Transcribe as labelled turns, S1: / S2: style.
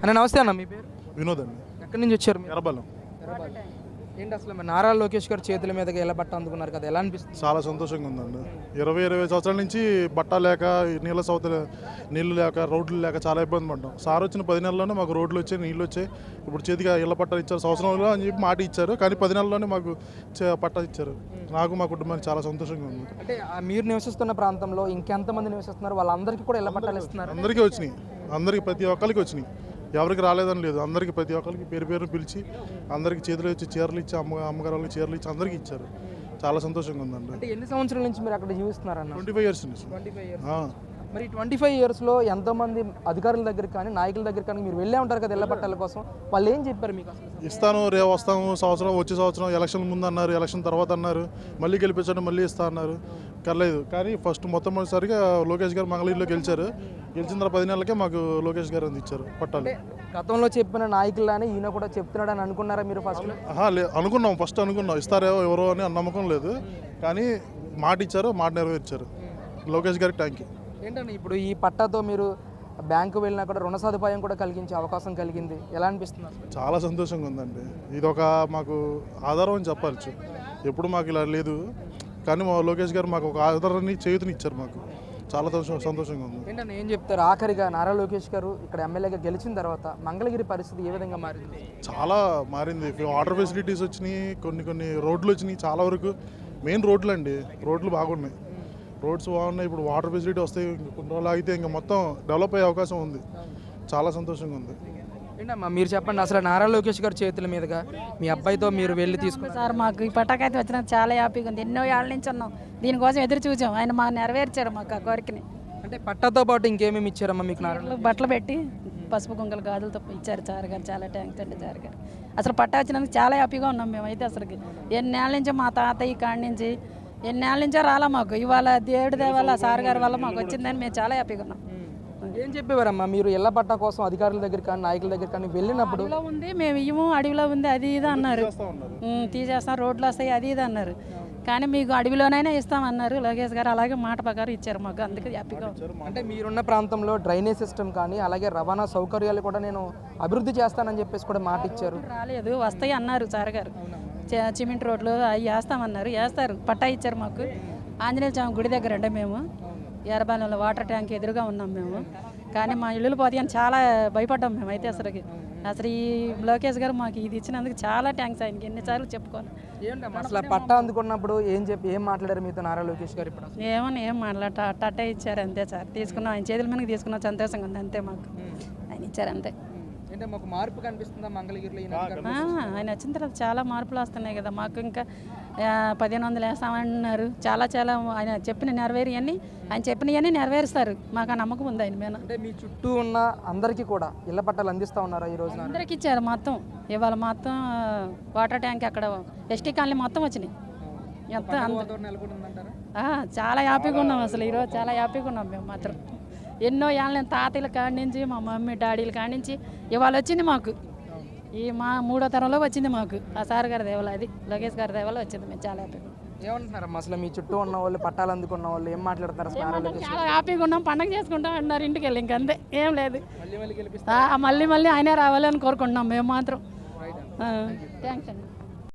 S1: అన్న నమస్తే అన్న, మీ పేరు?
S2: వినోద్ అండి.
S1: ఎక్కడి నుంచి వచ్చారు మీరు?
S2: ఎర్రబల్లం.
S1: ఏంటి అసలు మరి నారా లోకేష్ గారు చేతుల మీదకి ఎలా బట్ట అందుకున్నారు కదా, ఎలా అనిపిస్తుంది?
S2: చాలా సంతోషంగా ఉందండి. 20 సంవత్సరాల నుంచి బట్ట లేక నీళ్ళు లేక రోడ్లు లేక చాలా ఇబ్బంది పడ్డాం. సార్ వచ్చిన 10 నెలల్లోనే మాకు రోడ్లు వచ్చాయి, నీళ్ళు వచ్చాయి. ఇప్పుడు చేతిగా ఇళ్ల పట్టాలు ఇచ్చారు సంవత్సరంలో అని చెప్పి మాట ఇచ్చారు. కానీ 10 నెలల్లోనే మాకు పట్టా ఇచ్చారు. నాకు మా కుటుంబానికి చాలా సంతోషంగా ఉంది.
S1: అంటే మీరు నివసిస్తున్న ప్రాంతంలో ఇంకెంతమంది నివసిస్తున్నారు, వాళ్ళందరికీ కూడా ఇళ్ల పట్టాలు ఇస్తున్నారు?
S2: అందరికీ వచ్చినాయి, అందరికీ ప్రతి ఒక్కరికి వచ్చినాయి. ఎవరికి రాలేదని లేదు, అందరికీ ప్రతి ఒక్కరికి పేరు పేరు పిలిచి అందరికి చేతులు ఇచ్చి చీరలు ఇచ్చి అమ్మగారు వాళ్ళకి చీరలు ఇచ్చి అందరికీ ఇచ్చారు. చాలా సంతోషంగా ఉందండి.
S1: అంటే ఎన్ని సంవత్సరాల నుంచి మీరు అక్కడ జీవిస్తున్నారన్న?
S2: 25 years నుంచి.
S1: 25 years. మరి 25 yearsలో ఎంతోమంది అధికారుల దగ్గర కానీ నాయకుల దగ్గర కానీ మీరు వెళ్ళే ఉంటారు కదా ఇళ్ల పట్టాల కోసం, వాళ్ళు ఏం చెప్పారు మీకు? అసలు
S2: ఇస్తాను, రేపు వస్తాము, వచ్చే సంవత్సరం ఎలక్షన్ ముందు అన్నారు, ఎలక్షన్ తర్వాత అన్నారు, మళ్ళీ గెలిపించండి మళ్ళీ ఇస్తా అన్నారు. కర్లేదు. కానీ ఫస్ట్ మొట్టమొదటిసారిగా లోకేష్ గారు మంగళగిరిలో గెలిచిన తర్వాత 10 నెలలకే మాకు లోకేష్ గారు అందించారు పట్టాలు.
S1: గతంలో చెప్పిన నాయకులని ఈయన కూడా చెప్తున్నాడని అనుకున్నారా మీరు ఫస్ట్?
S2: అనుకున్నాం, ఫస్ట్ అనుకున్నాం ఇస్తారో ఎవరో అని నమ్మకం లేదు. కానీ మాట ఇచ్చారు, మాట నెరవేర్చారు. లోకేష్ గారికి థ్యాంక్ యూ.
S1: ఏంటండి ఇప్పుడు ఈ పట్టాతో మీరు బ్యాంకు వెళ్ళినా కూడా రుణ సదుపాయం కూడా కలిగించే అవకాశం కలిగింది, ఎలా అనిపిస్తుంది?
S2: చాలా సంతోషంగా ఉందండి. ఇది ఒక మాకు ఆధారం అని చెప్పచ్చు. ఎప్పుడు మాకు ఇలా లేదు, కానీ మా లోకేష్ గారు మాకు ఒక ఆధారాన్ని చేతిని ఇచ్చారు. మాకు చాలా సంతోషంగా ఉంది.
S1: ఏంటంటే ఏం చెప్తారు ఆఖరిగా నారా లోకేష్ గారు ఇక్కడ ఎమ్మెల్యేగా గెలిచిన తర్వాత మంగళగిరి పరిస్థితి ఏ విధంగా మారింది?
S2: చాలా మారింది. వాటర్ ఫెసిలిటీస్ వచ్చినాయి, కొన్ని రోడ్లు వచ్చినాయి. చాలా వరకు మెయిన్ రోడ్లు అండి, రోడ్లు బాగున్నాయి, రోడ్స్ బాగున్నాయి. ఇప్పుడు వాటర్ ఫెసిలిటీ వస్తాయి, కొన్ని రోజులు ఆగితే ఇంకా మొత్తం డెవలప్ అయ్యే అవకాశం ఉంది. చాలా సంతోషంగా ఉంది.
S1: ఏంటమ్మా మీరు చెప్పండి, అసలు నారా లోకేష్ గారి చేతుల మీదుగా మీ అబ్బాయితో మీరు వెళ్ళి తీసుకున్నారు
S3: సార్. మాకు ఈ పట్టాకైతే వచ్చినందుకు చాలా హ్యాపీగా ఉంది. ఎన్నో ఏళ్ళ నుంచి ఉన్నాం, దీనికోసం ఎదురు చూసాం. ఆయన మాకు నెరవేర్చారు మాకు ఆ కోరికని.
S1: అంటే పట్టాతో పాటు ఇంకేమేమి ఇచ్చారమ్మా మీకు?
S3: బట్టలు పెట్టి పసుపు కుంకలు గాజులతో ఇచ్చారు సార్ గారు. చాలా థ్యాంక్స్ అండి సార్ గారు. అసలు పట్టా వచ్చినందుకు చాలా హ్యాపీగా ఉన్నాం మేమైతే. అసలుకి ఎన్నేళ్ళ నుంచో మా తాతయ్య కాడి నుంచి ఎన్నేళ్ళ నుంచో రాలా మాకు. ఇవాళ దేవుడి దేవాల సార్ గారి వల్ల మాకు వచ్చిందని మేము చాలా హ్యాపీగా ఉన్నాం.
S1: ఏం చెప్పేవారమ్మా మీరు ఇళ్ల పట్టా కోసం అధికారుల దగ్గర కానీ నాయకుల దగ్గర కానీ వెళ్ళినప్పుడు?
S3: అడవిలో ఉంది, మేము ఇవ్వము, అడవిలో ఉంది అది ఇది అన్నారు. తీసేస్తాం, రోడ్లు వస్తాయి అది ఇది అన్నారు. కానీ మీకు అడవిలోనైనా ఇస్తామన్నారు లోకేష్ గారు. అలాగే మాట ప్రకారం ఇచ్చారు మాకు, అందుకే హ్యాపీగా.
S1: అంటే మీరున్న ప్రాంతంలో డ్రైనేజ్ సిస్టమ్ కానీ అలాగే రవాణా సౌకర్యాలు కూడా నేను అభివృద్ధి చేస్తానని చెప్పేసి కూడా మాట ఇచ్చారు.
S3: రాలేదు, వస్తాయి అన్నారు సార్ గారు. సిమెంట్ రోడ్లు అవి వేస్తామన్నారు, వేస్తారు. పట్టా ఇచ్చారు మాకు. ఆంజనేయ స్వామి గుడి దగ్గర అంటే మేము ఎర్రబాలెంలో వాటర్ ట్యాంక్ ఎదురుగా ఉన్నాం మేము. కానీ మా ఇల్లులు పోతాయి అని చాలా భయపడ్డాం మేమైతే. అసలు ఈ లోకేష్ గారు మాకు ఇది ఇచ్చినందుకు చాలా థ్యాంక్స్ ఆయనకి, ఎన్నిసార్లు చెప్పుకోవాలి.
S1: అసలు పట్టా అందుకున్నప్పుడు ఏం మాట్లాడారు మీతో నారా లోకేష్ గారు? ఇప్పుడు
S3: ఏం అట్టే ఇచ్చారు అంతే సార్. తీసుకున్నాం, ఆయన చేతుల మీద తీసుకున్నాం, సంతోషంగా ఉంది అంతే. మాకు ఆయన ఇచ్చారు అంతే.
S1: అంటే మాకు మార్పు కనిపిస్తుందా మంగళగిరిలో?
S3: ఆయన వచ్చిన తర్వాత చాలా మార్పులు వస్తున్నాయి కదా మాకు. ఇంకా 1500 వేస్తామన్నారు. చాలా ఆయన చెప్పిన నెరవేరియన్ని, ఆయన చెప్పినవన్నీ నెరవేరుస్తారు. మాకు ఆ నమ్మకం ఉంది ఆయన మీద.
S1: అంటే మీ చుట్టూ ఉన్న అందరికీ కూడా ఇళ్ల పట్టాలు అందిస్తూ ఉన్నారా ఈ రోజు?
S3: అందరికి ఇచ్చారు మొత్తం. ఇవాళ మొత్తం వాటర్ ట్యాంక్ అక్కడ ఎస్టీ కాలనీ మొత్తం వచ్చినాయి. చాలా హ్యాపీగా ఉన్నాం అసలు ఈరోజు. చాలా హ్యాపీగా ఉన్నాం మేము మాత్రం. ఎన్నో ఏళ్ళ తాతయ్యల కాడి నుంచి మా మమ్మీ డాడీల కాడి నుంచి ఇవాళ వచ్చింది మాకు. ఈ మా 3వ తరంలో వచ్చింది మాకు ఆ సార్ గారి దేవాల, అది లోకేష్ గారి దేవాల వచ్చింది. మేము చాలా హ్యాపీగా.
S1: ఏమంటున్నారమ్మా అసలు మీ చుట్టూ ఉన్న వాళ్ళు, పట్టాలు అందుకున్న వాళ్ళు ఏం మాట్లాడుతున్నారు?
S3: చాలా హ్యాపీగా ఉన్నాం, పండగ చేసుకుంటాం అన్నారు ఇంటికి వెళ్ళి. ఇంకంతే, ఏం లేదు. మళ్ళీ ఆయనే రావాలని కోరుకుంటున్నాం మేము మాత్రం. థ్యాంక్స్ అండి.